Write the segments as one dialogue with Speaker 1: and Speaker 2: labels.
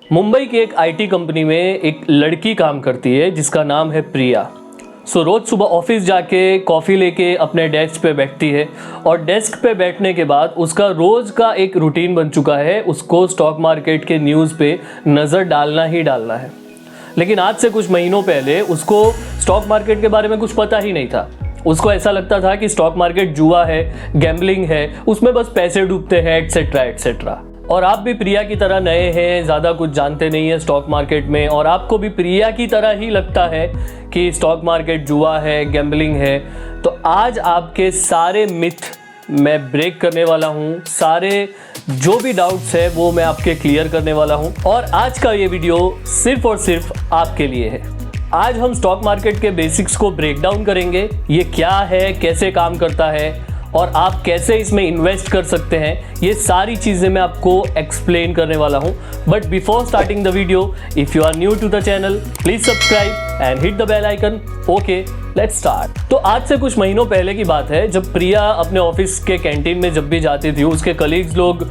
Speaker 1: मुंबई की एक IT company में एक लड़की काम करती है जिसका नाम है प्रिया। रोज़ सुबह ऑफिस जाके कॉफ़ी लेके अपने डेस्क पे बैठती है और डेस्क पे बैठने के बाद उसका रोज़ का एक रूटीन बन चुका है, उसको स्टॉक मार्केट के न्यूज़ पे नज़र डालना ही डालना है। लेकिन आज से कुछ महीनों पहले उसको स्टॉक मार्केट के बारे में कुछ पता ही नहीं था। उसको ऐसा लगता था कि स्टॉक मार्केट जुआ है, गैम्बलिंग है, उसमें बस पैसे डूबते हैं, एटसेट्रा एटसेट्रा। और आप भी प्रिया की तरह नए हैं, ज़्यादा कुछ जानते नहीं हैं स्टॉक मार्केट में, और आपको भी प्रिया की तरह ही लगता है कि स्टॉक मार्केट जुआ है, गैम्बलिंग है। तो आज आपके सारे मिथ मैं ब्रेक करने वाला हूँ, सारे जो भी डाउट्स है वो मैं आपके क्लियर करने वाला हूँ। और आज का ये वीडियो सिर्फ और सिर्फ आपके लिए है। आज हम स्टॉक मार्केट के बेसिक्स को ब्रेक डाउन करेंगे, ये क्या है, कैसे काम करता है और आप कैसे इसमें इन्वेस्ट कर सकते हैं, ये सारी चीज़ें मैं आपको एक्सप्लेन करने वाला हूँ। But before starting the video, if you are new to the channel, please subscribe and hit the bell icon. Okay, let's start. तो आज से कुछ महीनों पहले की बात है, जब प्रिया अपने ऑफिस के कैंटीन में जब भी जाती थी, उसके कलीग्स लोग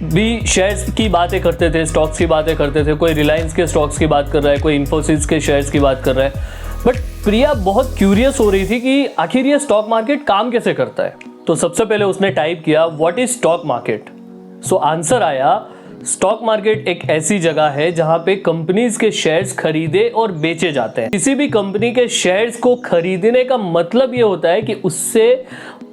Speaker 1: भी शेयर्स की बातें करते थे, स्टॉक्स की बातें करते थे। कोई रिलायंस के स्टॉक्स की बात कर रहा है, कोई इन्फोसिस के शेयर्स की बात कर रहा है। बट प्रिया बहुत क्यूरियस हो रही थी कि आखिर ये स्टॉक मार्केट काम कैसे करता है। तो सबसे पहले उसने टाइप किया what is stock market. So answer आया, स्टॉक मार्केट एक ऐसी जगह है जहां पे कंपनीज के शेयर्स खरीदे और बेचे जाते हैं। किसी भी कंपनी के शेयर्स को खरीदने का मतलब ये होता है कि उससे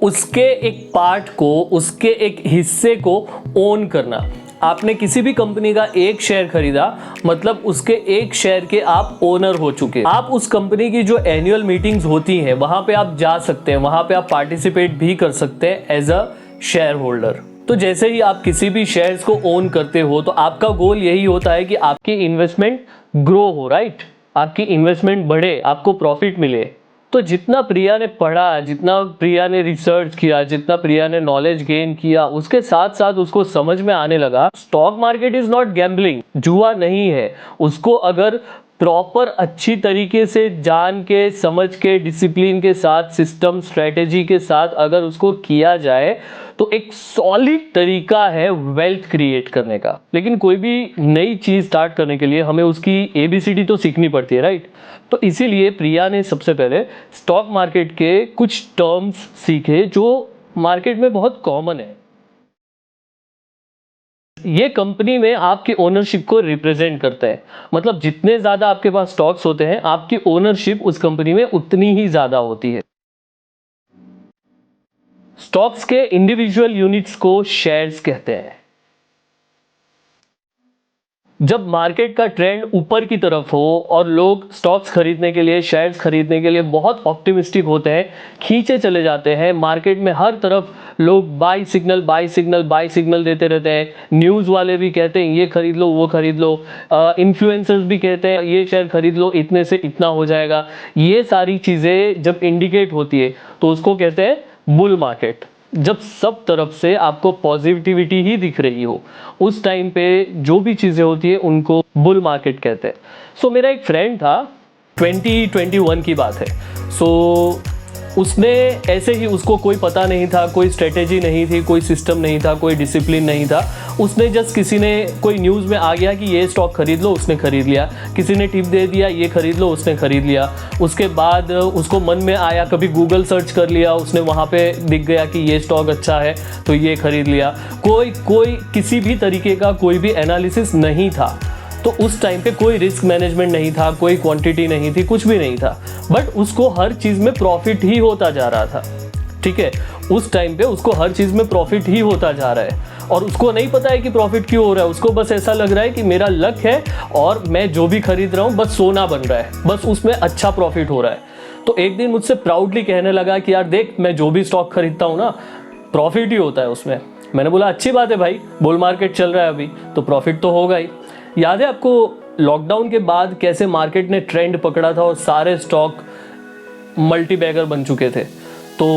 Speaker 1: उसके एक पार्ट को, उसके एक हिस्से को ओन करना। आपने किसी भी कंपनी का एक शेयर खरीदा मतलब उसके एक शेयर के आप ओनर हो चुके। आप उस कंपनी की जो एनुअल मीटिंग्स होती हैं वहां पे आप जा सकते हैं, वहां पे आप पार्टिसिपेट भी कर सकते हैं एज अ शेयर होल्डर। तो जैसे ही आप किसी भी शेयर्स को ओन करते हो तो आपका गोल यही होता है कि आपकी इन्वेस्टमेंट ग्रो हो, राइट, आपकी इन्वेस्टमेंट बढ़े, आपको प्रॉफिट मिले। तो जितना प्रिया ने पढ़ा, जितना प्रिया ने रिसर्च किया, जितना प्रिया ने नॉलेज गेन किया, उसके साथ साथ उसको समझ में आने लगा stock market is not gambling, जुआ नहीं है। उसको अगर प्रॉपर अच्छी तरीके से जान के, समझ के, डिसिप्लिन के साथ, सिस्टम स्ट्रेटेजी के साथ अगर उसको किया जाए तो एक सॉलिड तरीका है वेल्थ क्रिएट करने का। लेकिन कोई भी नई चीज़ स्टार्ट करने के लिए हमें उसकी ABCD तो सीखनी पड़ती है, राइट। तो इसीलिए प्रिया ने सबसे पहले स्टॉक मार्केट के कुछ टर्म्स सीखे जो मार्केट में बहुत कॉमन है। ये कंपनी में आपकी ओनरशिप को रिप्रेजेंट करता है। मतलब जितने ज़्यादा आपके पास स्टॉक्स होते हैं, आपकी ओनरशिप उस कंपनी में उतनी ही ज़्यादा होती है। स्टॉक्स के इंडिविजुअल यूनिट्स को शेयर्स कहते हैं। जब मार्केट का ट्रेंड ऊपर की तरफ हो और लोग स्टॉक्स खरीदने के लिए, शेयर्स खरीदने के लिए बहुत ऑप्टिमिस्टिक होते हैं, खींचे चले जाते हैं, मार्केट में हर तरफ लोग buy signal buy signal buy signal देते रहते हैं। न्यूज़ वाले भी कहते हैं ये खरीद लो, वो खरीद लो, इन्फ्लुएंसर्स भी कहते हैं ये शेयर खरीद लो, इतने से इतना हो जाएगा। ये सारी चीज़ें जब इंडिकेट होती है तो उसको कहते हैं बुल मार्केट। जब सब तरफ से आपको पॉजिटिविटी ही दिख रही हो, उस टाइम पे जो भी चीज़ें होती है उनको बुल मार्केट कहते हैं। सो मेरा एक फ्रेंड था, 2021 की बात है। सो उसने ऐसे ही, उसको कोई पता नहीं था, कोई स्ट्रेटेजी नहीं थी, कोई सिस्टम नहीं था, कोई डिसिप्लिन नहीं था। उसने जस्ट, किसी ने, कोई न्यूज़ में आ गया कि ये स्टॉक खरीद लो, उसने खरीद लिया। किसी ने टिप दे दिया ये खरीद लो, उसने खरीद लिया। उसके बाद उसको मन में आया, कभी गूगल सर्च कर लिया उसने, वहाँ पे दिख गया कि ये स्टॉक अच्छा है तो ये खरीद लिया। कोई किसी भी तरीके का कोई भी एनालिसिस नहीं था। तो उस टाइम पे कोई रिस्क मैनेजमेंट नहीं था, कोई क्वांटिटी नहीं थी, कुछ भी नहीं था। बट उसको हर चीज़ में प्रॉफिट ही होता जा रहा था, ठीक है। उस टाइम पे उसको हर चीज़ में प्रॉफिट ही होता जा रहा है और उसको नहीं पता है कि प्रॉफिट क्यों हो रहा है। उसको बस ऐसा लग रहा है कि मेरा लक है और मैं जो भी खरीद रहा हूँ बस सोना बन रहा है, बस उसमें अच्छा प्रॉफिट हो रहा है। तो एक दिन मुझसे प्राउडली कहने लगा कि यार देख, मैं जो भी स्टॉक खरीदता हूँ ना, प्रॉफिट ही होता है उसमें। मैंने बोला अच्छी बात है भाई, बुल मार्केट चल रहा है अभी तो प्रॉफिट तो होगा ही। याद है आपको लॉकडाउन के बाद कैसे मार्केट ने ट्रेंड पकड़ा था और सारे स्टॉक मल्टी बैगर बन चुके थे। तो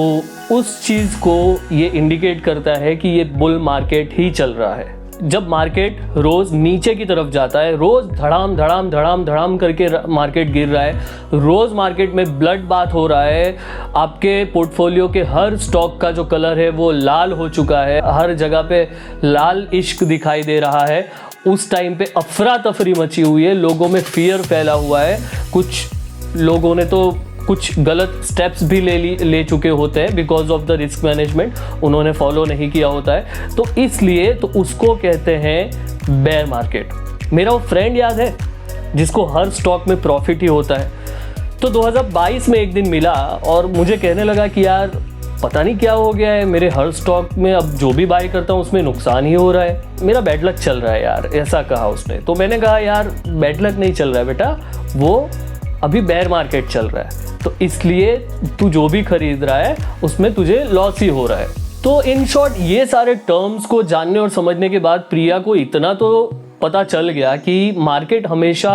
Speaker 1: उस चीज़ को ये इंडिकेट करता है कि ये बुल मार्केट ही चल रहा है। जब मार्केट रोज़ नीचे की तरफ जाता है, रोज़ धड़ाम धड़ाम धड़ाम धड़ाम करके मार्केट गिर रहा है, रोज़ मार्केट में ब्लड बाथ हो रहा है, आपके पोर्टफोलियो के हर स्टॉक का जो कलर है वो लाल हो चुका है, हर जगह पे लाल इश्क दिखाई दे रहा है, उस टाइम पे अफरा तफरी मची हुई है, लोगों में फियर फैला हुआ है, कुछ लोगों ने तो कुछ गलत स्टेप्स भी ले चुके होते हैं because of the risk management, उन्होंने फॉलो नहीं किया होता है, तो इसलिए तो उसको कहते हैं बेयर मार्केट। मेरा वो फ्रेंड याद है जिसको हर स्टॉक में प्रॉफिट ही होता है, तो 2022 में एक दिन मिला और मुझे कहने लगा कि यार पता नहीं क्या हो गया है, मेरे हर स्टॉक में अब जो भी बाय करता हूँ उसमें नुकसान ही हो रहा है, मेरा बैड लक चल रहा है यार, ऐसा कहा उसने। तो मैंने कहा यार बैड लक नहीं चल रहा है बेटा, वो अभी बेयर मार्केट चल रहा है, तो इसलिए तू जो भी खरीद रहा है उसमें तुझे लॉस ही हो रहा है। तो इन शॉर्ट ये सारे टर्म्स को जानने और समझने के बाद प्रिया को इतना तो पता चल गया कि मार्केट हमेशा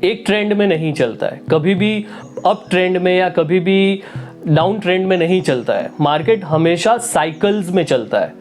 Speaker 1: एक ट्रेंड में नहीं चलता है, कभी भी अप ट्रेंड में या कभी भी डाउन ट्रेंड में नहीं चलता है, मार्केट हमेशा साइकिल्स में चलता है।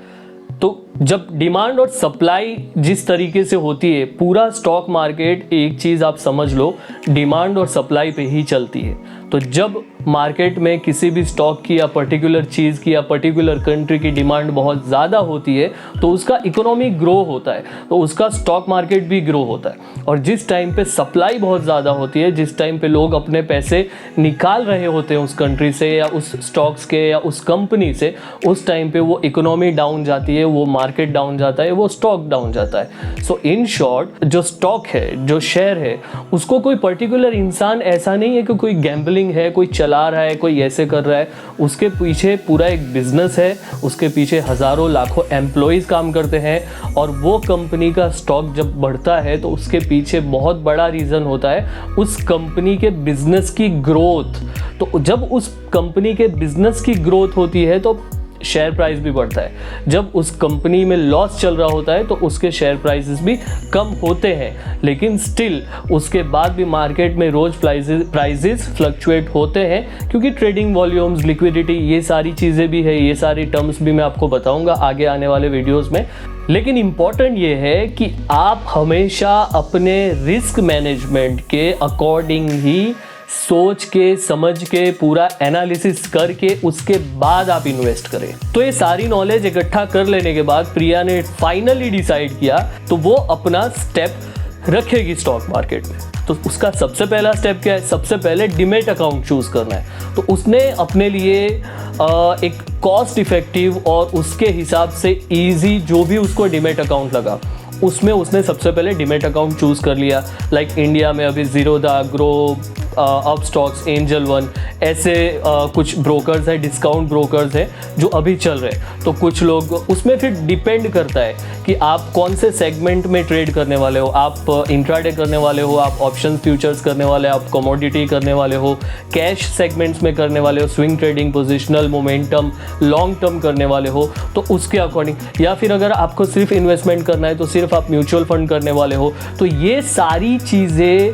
Speaker 1: तो जब डिमांड और सप्लाई जिस तरीके से होती है, पूरा स्टॉक मार्केट एक चीज़ आप समझ लो, डिमांड और सप्लाई पे ही चलती है। तो जब मार्केट में किसी भी स्टॉक की या पर्टिकुलर चीज़ की या पर्टिकुलर कंट्री की डिमांड बहुत ज़्यादा होती है तो उसका इकोनॉमी ग्रो होता है, तो उसका स्टॉक मार्केट भी ग्रो होता है। और जिस टाइम पे सप्लाई बहुत ज़्यादा होती है, जिस टाइम पे लोग अपने पैसे निकाल रहे होते हैं उस कंट्री से या उस स्टॉक्स के या उस कंपनी से, उस टाइम पे वो इकोनॉमी डाउन जाती है, वो मार्केट डाउन जाता है, वो स्टॉक डाउन जाता है। सो इन शॉर्ट जो स्टॉक है, जो शेयर है, उसको कोई पर्टिकुलर इंसान ऐसा नहीं है कि कोई गैम्बलिंग है, कोई चला रहा है, कोई ऐसे कर रहा है, उसके पीछे पूरा एक बिजनेस है, उसके पीछे हजारों लाखों एम्प्लॉयज़ काम करते हैं और वो कंपनी का स्टॉक जब बढ़ता है तो उसके पीछे बहुत बड़ा रीज़न होता है उस कंपनी के बिजनेस की ग्रोथ। तो जब उस कंपनी के बिजनेस की ग्रोथ होती है तो शेयर प्राइस भी बढ़ता है, जब उस कंपनी में लॉस चल रहा होता है तो उसके शेयर प्राइसेस भी कम होते हैं, लेकिन स्टिल उसके बाद भी मार्केट में रोज प्राइसेस फ्लक्चुएट होते हैं क्योंकि ट्रेडिंग वॉल्यूम्स, लिक्विडिटी, ये सारी चीज़ें भी है, ये सारी टर्म्स भी मैं आपको बताऊंगा आगे आने वाले वीडियोस में। लेकिन इम्पॉर्टेंट ये है कि आप हमेशा अपने रिस्क मैनेजमेंट के अकॉर्डिंग ही सोच के, समझ के, पूरा एनालिसिस करके उसके बाद आप इन्वेस्ट करें। तो ये सारी नॉलेज इकट्ठा कर लेने के बाद प्रिया ने फाइनली डिसाइड किया तो वो अपना स्टेप रखेगी स्टॉक मार्केट में। तो उसका सबसे पहला स्टेप क्या है? सबसे पहले डीमैट अकाउंट चूज करना है। तो उसने अपने लिए एक कॉस्ट इफेक्टिव और उसके हिसाब से इजी जो भी उसको डीमैट अकाउंट लगा उसमें उसने सबसे पहले डीमैट अकाउंट चूज कर लिया। लाइक इंडिया में अभी Zerodha, grow, Upstox, angel one, ऐसे कुछ ब्रोकर्स हैं, डिस्काउंट ब्रोकर्स हैं जो अभी चल रहे हैं। तो कुछ लोग उसमें फिर डिपेंड करता है कि आप कौन से सेगमेंट में ट्रेड करने वाले हो, आप इंट्राडे करने वाले हो, आप ऑप्शन फ्यूचर्स करने वाले हो, आप कमोडिटी करने वाले हो, कैश सेगमेंट्स में करने वाले हो, swing trading, positional, momentum, long term करने वाले हो, तो उसके अकॉर्डिंग, या फिर अगर आपको सिर्फ इन्वेस्टमेंट करना है तो सिर्फ आप म्यूचुअल फंड करने वाले हो। तो ये सारी चीज़ें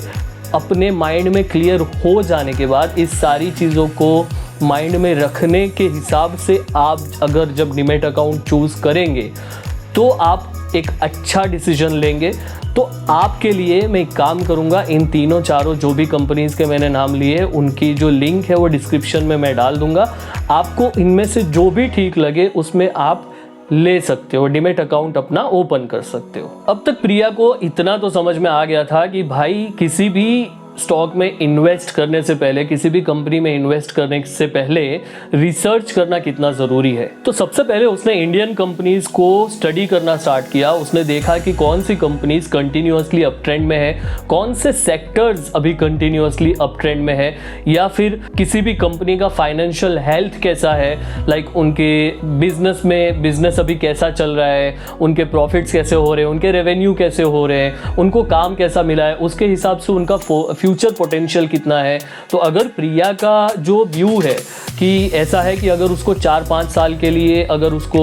Speaker 1: अपने माइंड में क्लियर हो जाने के बाद, इस सारी चीज़ों को माइंड में रखने के हिसाब से आप अगर जब डीमैट अकाउंट चूज़ करेंगे तो आप एक अच्छा डिसीजन लेंगे। तो आपके लिए मैं एक काम करूंगा, इन तीनों चारों जो भी कंपनीज़ के मैंने नाम लिए उनकी जो लिंक है वो डिस्क्रिप्शन में मैं डाल दूंगा। आपको इनमें से जो भी ठीक लगे उसमें आप ले सकते हो, डीमैट अकाउंट अपना ओपन कर सकते हो। अब तक प्रिया को इतना तो समझ में आ गया था कि भाई किसी भी स्टॉक में इन्वेस्ट करने से पहले, किसी भी कंपनी में इन्वेस्ट करने से पहले रिसर्च करना कितना ज़रूरी है। तो सबसे पहले उसने इंडियन कंपनीज़ को स्टडी करना स्टार्ट किया। उसने देखा कि कौन सी कंपनीज़ कंटिन्यूअसली अप ट्रेंड में है, कौन से सेक्टर्स अभी कंटिन्यूअसली अप ट्रेंड में है, या फिर किसी भी कंपनी का फाइनेंशियल हेल्थ कैसा है, लाइक उनके बिजनेस में बिजनेस अभी कैसा चल रहा है, उनके प्रॉफिट्स कैसे हो रहे हैं, उनके रेवेन्यू कैसे हो रहे हैं, उनको काम कैसा मिला है, उसके हिसाब से उनका फ्यूचर पोटेंशियल कितना है। तो अगर प्रिया का जो व्यू है कि ऐसा है कि अगर उसको 4-5 साल के लिए अगर उसको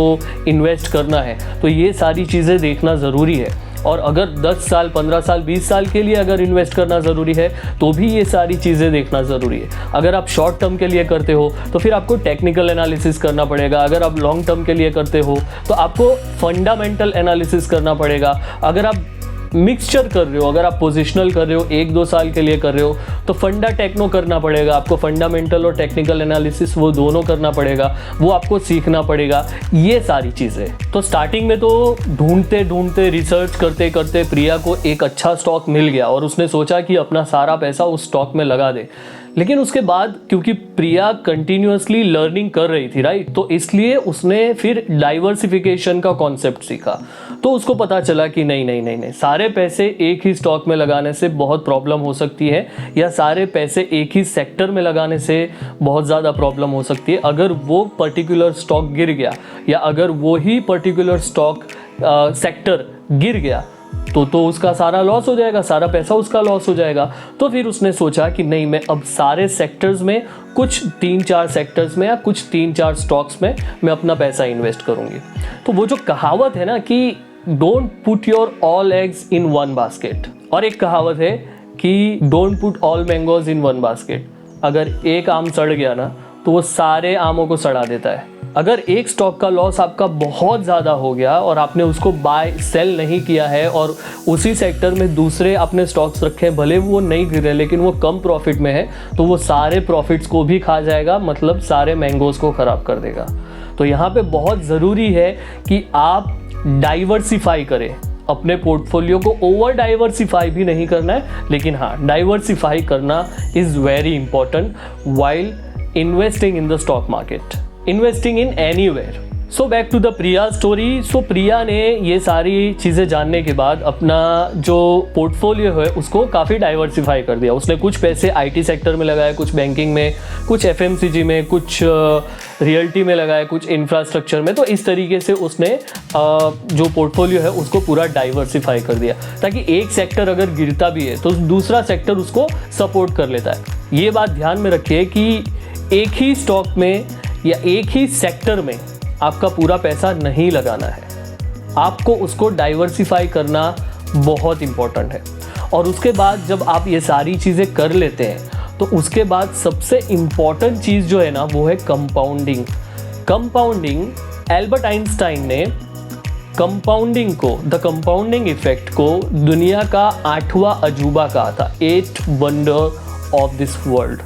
Speaker 1: इन्वेस्ट करना है तो ये सारी चीज़ें देखना ज़रूरी है, और अगर 10 साल, 15 साल, 20 साल के लिए अगर इन्वेस्ट करना ज़रूरी है तो भी ये सारी चीज़ें देखना ज़रूरी है। अगर आप शॉर्ट टर्म के लिए करते हो तो फिर आपको टेक्निकल एनालिसिस करना पड़ेगा, अगर आप लॉन्ग टर्म के लिए करते हो तो आपको फंडामेंटल एनालिसिस करना पड़ेगा, अगर आप मिक्सचर कर रहे हो, अगर आप पोजिशनल कर रहे हो, 1-2 साल के लिए कर रहे हो, तो फंडा टेक्नो करना पड़ेगा आपको, फंडामेंटल और टेक्निकल एनालिसिस वो दोनों करना पड़ेगा, वो आपको सीखना पड़ेगा, ये सारी चीज़ें। तो स्टार्टिंग में तो ढूंढते ढूंढते रिसर्च करते करते प्रिया को एक अच्छा स्टॉक मिल गया और उसने सोचा कि अपना सारा पैसा उस स्टॉक में लगा दे। लेकिन उसके बाद क्योंकि प्रिया कंटिन्यूअसली लर्निंग कर रही थी, राइट, तो इसलिए उसने फिर डाइवर्सिफिकेशन का कॉन्सेप्ट सीखा। तो उसको पता चला कि नहीं नहीं नहीं नहीं, सारे पैसे एक ही स्टॉक में लगाने से बहुत प्रॉब्लम हो सकती है, या सारे पैसे एक ही सेक्टर में लगाने से बहुत ज़्यादा प्रॉब्लम हो सकती है। अगर वो पर्टिकुलर स्टॉक गिर गया या अगर वो ही पर्टिकुलर स्टॉक सेक्टर गिर गया तो उसका सारा लॉस हो जाएगा, सारा पैसा उसका लॉस हो जाएगा। तो फिर उसने सोचा कि नहीं, मैं अब सारे सेक्टर्स में, कुछ 3-4 सेक्टर्स में या कुछ 3-4 स्टॉक्स में मैं अपना पैसा इन्वेस्ट करूंगी। तो वो जो कहावत है ना कि don't put your all eggs in one basket, और एक कहावत है कि don't put all mangoes in one basket. अगर एक आम सड़ गया ना तो वो सारे आमों को सड़ा देता है। अगर एक स्टॉक का लॉस आपका बहुत ज़्यादा हो गया और आपने उसको बाय सेल नहीं किया है और उसी सेक्टर में दूसरे अपने स्टॉक्स रखे हैं, भले वो नहीं गिरे लेकिन वो कम प्रॉफिट में है, तो वो सारे प्रॉफिट्स को भी खा जाएगा, मतलब सारे मैंगोज़ को ख़राब कर देगा। तो यहाँ पे बहुत ज़रूरी है कि आप डाइवर्सिफाई करें अपने पोर्टफोलियो को। ओवर डाइवर्सिफाई भी नहीं करना है, लेकिन हाँ, डाइवर्सिफाई करना is very important while investing in the stock market, investing in anywhere. So back to the Priya story. So Priya ने ये सारी चीज़ें जानने के बाद अपना जो पोर्टफोलियो है उसको काफ़ी डाइवर्सिफाई कर दिया। उसने कुछ पैसे आईटी सेक्टर में लगाए, कुछ बैंकिंग में, कुछ एफएमसीजी में, कुछ रियल्टी में लगाए, कुछ इंफ्रास्ट्रक्चर में। तो इस तरीके से उसने जो पोर्टफोलियो है उसको पूरा डाइवर्सिफाई कर दिया, ताकि एक सेक्टर अगर गिरता भी है तो दूसरा सेक्टर उसको सपोर्ट कर लेता है। ये बात ध्यान में रखिए कि एक ही स्टॉक में या एक ही सेक्टर में आपका पूरा पैसा नहीं लगाना है, आपको उसको डाइवर्सिफाई करना बहुत इम्पोर्टेंट है। और उसके बाद जब आप ये सारी चीज़ें कर लेते हैं तो उसके बाद सबसे इम्पॉर्टेंट चीज़ जो है ना वो है कंपाउंडिंग। कंपाउंडिंग, एल्बर्ट आइंस्टाइन ने कंपाउंडिंग को, द कंपाउंडिंग इफेक्ट को दुनिया का 8वां अजूबा कहा था, 8th wonder of this world.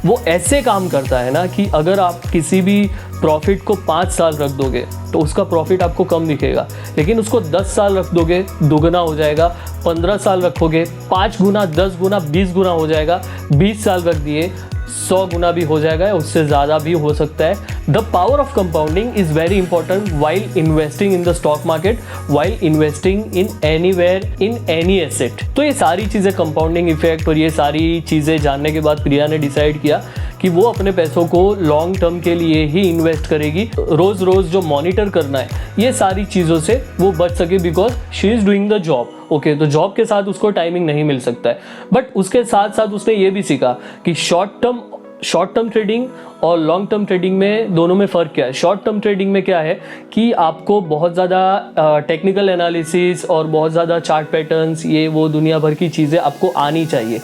Speaker 1: वो ऐसे काम करता है ना कि अगर आप किसी भी प्रॉफिट को 5 साल रख दोगे तो उसका प्रॉफिट आपको कम दिखेगा, लेकिन उसको 10 साल रख दोगे दुगना हो जाएगा, 15 साल रखोगे 5 गुना, 10 गुना, 20 गुना हो जाएगा, 20 साल रख दिए 100 गुना भी हो जाएगा, उससे ज़्यादा भी हो सकता है। The power of compounding is very important while investing in the stock market, while investing in anywhere, in any asset. तो ये सारी चीज़ें, कंपाउंडिंग इफेक्ट और ये सारी चीज़ें जानने के बाद प्रिया ने डिसाइड किया कि वो अपने पैसों को लॉन्ग टर्म के लिए ही इन्वेस्ट करेगी। रोज रोज जो मॉनिटर करना है ये सारी चीज़ों से वो बच सके, because she is doing the job. Okay, तो जॉब के साथ उसको टाइमिंग नहीं मिल सकता है, बट उसके साथ साथ उसने ये भी सीखा कि शॉर्ट टर्म ट्रेडिंग और लॉन्ग टर्म ट्रेडिंग में दोनों में फ़र्क क्या है। शॉर्ट टर्म ट्रेडिंग में क्या है कि आपको बहुत ज़्यादा टेक्निकल एनालिसिस और बहुत ज़्यादा चार्ट पैटर्न्स, ये वो दुनिया भर की चीज़ें आपको आनी चाहिए,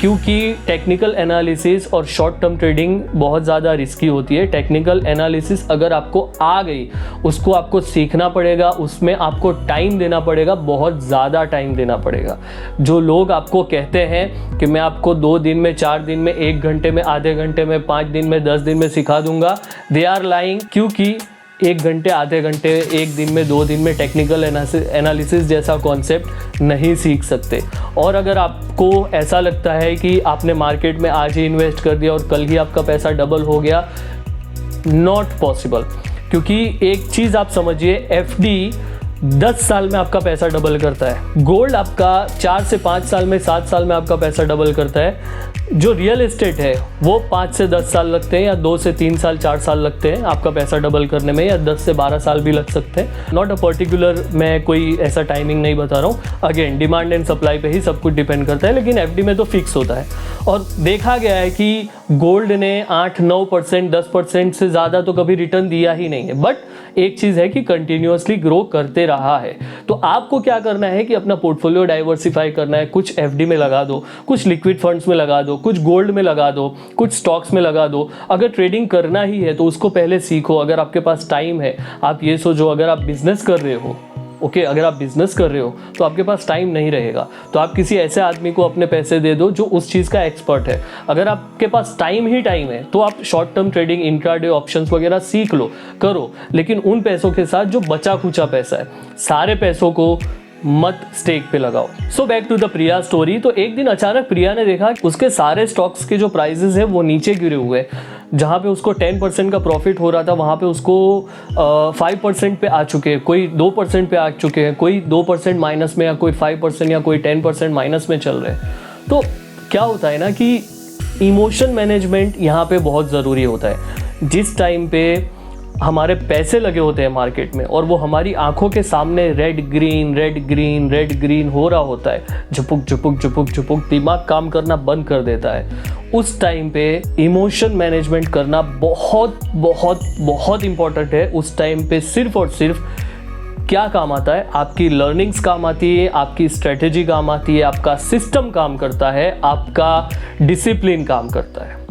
Speaker 1: क्योंकि टेक्निकल एनालिसिस और शॉर्ट टर्म ट्रेडिंग बहुत ज़्यादा रिस्की होती है। टेक्निकल एनालिसिस अगर आपको आ गई, उसको आपको सीखना पड़ेगा, उसमें आपको टाइम देना पड़ेगा, बहुत ज़्यादा टाइम देना पड़ेगा। जो लोग आपको कहते हैं कि मैं आपको 2 दिन में, 4 दिन में, 1 घंटे में, आधे घंटे में, 5 दिन में, 10 दिन में सिखा दूंगा, दे आर लाइंग। क्योंकि 1 घंटे, आधे घंटे, 1 दिन में, 2 दिन में टेक्निकल एनालिसिस जैसा कॉन्सेप्ट नहीं सीख सकते। और अगर आपको ऐसा लगता है कि आपने मार्केट में आज ही इन्वेस्ट कर दिया और कल ही आपका पैसा डबल हो गया, नॉट पॉसिबल। क्योंकि एक चीज़ आप समझिए, एफडी 10 साल में आपका पैसा डबल करता है, गोल्ड आपका 4 से 5 साल में, 7 साल में आपका पैसा डबल करता है। जो रियल एस्टेट है वो 5 से 10 साल लगते हैं, या 2 से 3 साल, 4 साल लगते हैं आपका पैसा डबल करने में, या 10 से 12 साल भी लग सकते हैं। नॉट अ पर्टिकुलर, मैं कोई ऐसा टाइमिंग नहीं बता रहा हूँ। अगेन, डिमांड एंड सप्लाई पे ही सब कुछ डिपेंड करता है, लेकिन एफडी में तो फिक्स होता है। और देखा गया है कि गोल्ड ने 8-9%, 10% से ज़्यादा तो कभी रिटर्न दिया ही नहीं है, बट एक चीज़ है कि कंटिन्यूअसली ग्रो करते रहा है। तो आपको क्या करना है कि अपना पोर्टफोलियो डाइवर्सिफाई करना है। कुछ एफडी में लगा दो, कुछ लिक्विड फंड्स में लगा दो, कुछ गोल्ड में लगा दो, कुछ स्टॉक्स में लगा दो। अगर ट्रेडिंग करना ही है तो उसको पहले सीखो। अगर आपके पास टाइम है, आप ये सोचो, अगर आप बिजनेस कर रहे हो, ओके, अगर आप बिजनेस कर रहे हो तो आपके पास टाइम नहीं रहेगा, तो आप किसी ऐसे आदमी को अपने पैसे दे दो जो उस चीज़ का एक्सपर्ट है। अगर आपके पास टाइम ही टाइम है तो आप short term trading, intraday options वगैरह सीख लो, करो, लेकिन उन पैसों के साथ जो बचा खुचा पैसा है, सारे पैसों को मत स्टेक पे लगाओ। So back to the Priya story. तो एक दिन अचानक प्रिया ने देखा कि उसके सारे स्टॉक्स के जो प्राइसेस है वो नीचे गिरे हुए हैं। जहाँ पे उसको 10% का प्रॉफिट हो रहा था वहाँ पे उसको 5% पे आ चुके हैं, कोई 2% पे आ चुके हैं, कोई 2% माइनस में, या कोई 5% या कोई 10% माइनस में चल रहे हैं। तो क्या होता है ना कि इमोशन मैनेजमेंट यहाँ पे बहुत ज़रूरी होता है। जिस टाइम पे हमारे पैसे लगे होते हैं मार्केट में और वो हमारी आंखों के सामने red green red green red green हो रहा होता है, झुपुक झुपुक झुपुक झुपुक, दिमाग काम करना बंद कर देता है, उस टाइम पे इमोशन मैनेजमेंट करना बहुत बहुत बहुत इम्पॉर्टेंट है। उस टाइम पे सिर्फ और सिर्फ क्या काम आता है, आपकी लर्निंग्स काम आती है, आपकी स्ट्रेटेजी काम आती है, आपका सिस्टम काम करता है, आपका डिसिप्लिन काम करता है।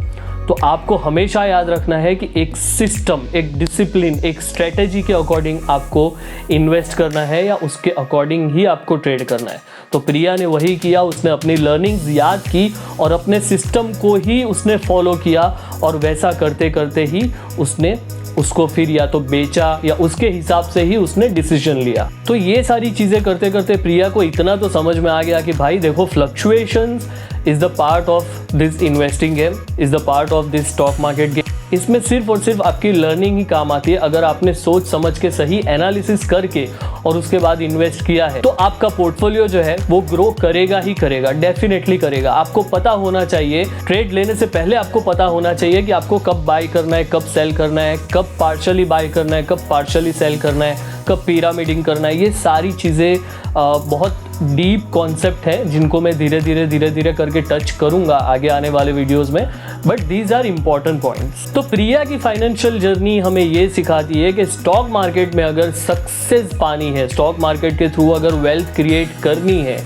Speaker 1: तो आपको हमेशा याद रखना है कि एक सिस्टम, एक डिसिप्लिन, एक स्ट्रेटेजी के अकॉर्डिंग आपको इन्वेस्ट करना है या उसके अकॉर्डिंग ही आपको ट्रेड करना है। तो प्रिया ने वही किया, उसने अपनी लर्निंग्स याद की और अपने सिस्टम को ही उसने फॉलो किया और वैसा करते करते ही उसने उसको फिर या तो बेचा या उसके हिसाब से ही उसने डिसीजन लिया। तो ये सारी चीज़ें करते करते प्रिया को इतना तो समझ में आ गया कि भाई देखो, fluctuations is the part of this investing game, is the part of this stock market game. इसमें सिर्फ और सिर्फ आपकी लर्निंग ही काम आती है। अगर आपने सोच समझ के सही एनालिसिस करके और उसके बाद इन्वेस्ट किया है तो आपका पोर्टफोलियो जो है वो ग्रो करेगा ही करेगा, डेफिनेटली करेगा। आपको पता होना चाहिए, ट्रेड लेने से पहले आपको पता होना चाहिए कि आपको कब बाय करना है, कब सेल करना है, कब पार्शली बाय करना है, कब पार्शली सेल करना है, कब पिरामिडिंग करना है। ये सारी चीज़ें बहुत डीप कॉन्सेप्ट है जिनको मैं धीरे धीरे करके टच करूंगा आगे आने वाले वीडियोस में, but these are important points. तो प्रिया की फाइनेंशियल जर्नी हमें ये सिखाती है कि स्टॉक मार्केट में अगर सक्सेस पानी है, स्टॉक मार्केट के थ्रू अगर वेल्थ क्रिएट करनी है,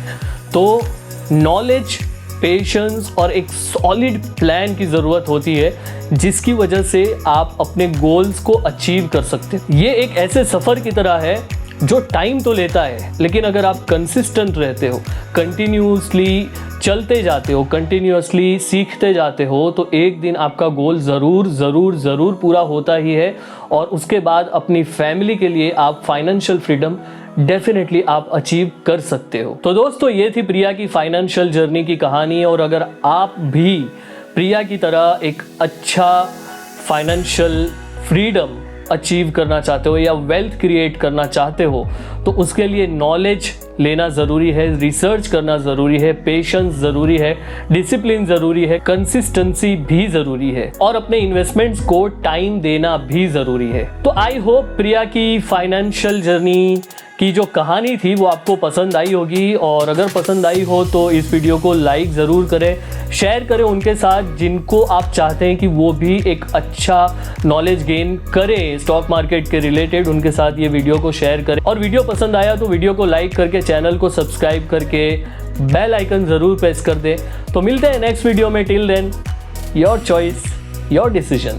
Speaker 1: तो नॉलेज, पेशेंस और एक सॉलिड प्लान की ज़रूरत होती है, जिसकी वजह से आप अपने गोल्स को अचीव कर सकते हैं। ये एक ऐसे सफ़र की तरह है जो टाइम तो लेता है, लेकिन अगर आप कंसिस्टेंट रहते हो, कंटिन्यूसली चलते जाते हो, कंटिन्यूसली सीखते जाते हो, तो एक दिन आपका गोल ज़रूर ज़रूर ज़रूर पूरा होता ही है। और उसके बाद अपनी फैमिली के लिए आप फाइनेंशियल फ्रीडम डेफिनेटली आप अचीव कर सकते हो। तो दोस्तों, ये थी प्रिया की फाइनेंशियल जर्नी की कहानी। और अगर आप भी प्रिया की तरह एक अच्छा फाइनेंशियल फ्रीडम अचीव करना चाहते हो या वेल्थ क्रिएट करना चाहते हो, तो उसके लिए नॉलेज लेना ज़रूरी है, रिसर्च करना ज़रूरी है, पेशेंस ज़रूरी है, डिसिप्लिन ज़रूरी है, कंसिस्टेंसी भी ज़रूरी है और अपने इन्वेस्टमेंट्स को टाइम देना भी ज़रूरी है। तो आई होप प्रिया की फाइनेंशियल जर्नी की जो कहानी थी वो आपको पसंद आई होगी, और अगर पसंद आई हो तो इस वीडियो को लाइक ज़रूर करें, शेयर करें उनके साथ जिनको आप चाहते हैं कि वो भी एक अच्छा नॉलेज गेन करें स्टॉक मार्केट के रिलेटेड। उनके साथ ये वीडियो को शेयर करें, और वीडियो पसंद आया तो वीडियो को लाइक करके चैनल को सब्सक्राइब करके बेल आइकन ज़रूर प्रेस कर दें। तो मिलते हैं नेक्स्ट वीडियो में। Till then, your choice, your decision.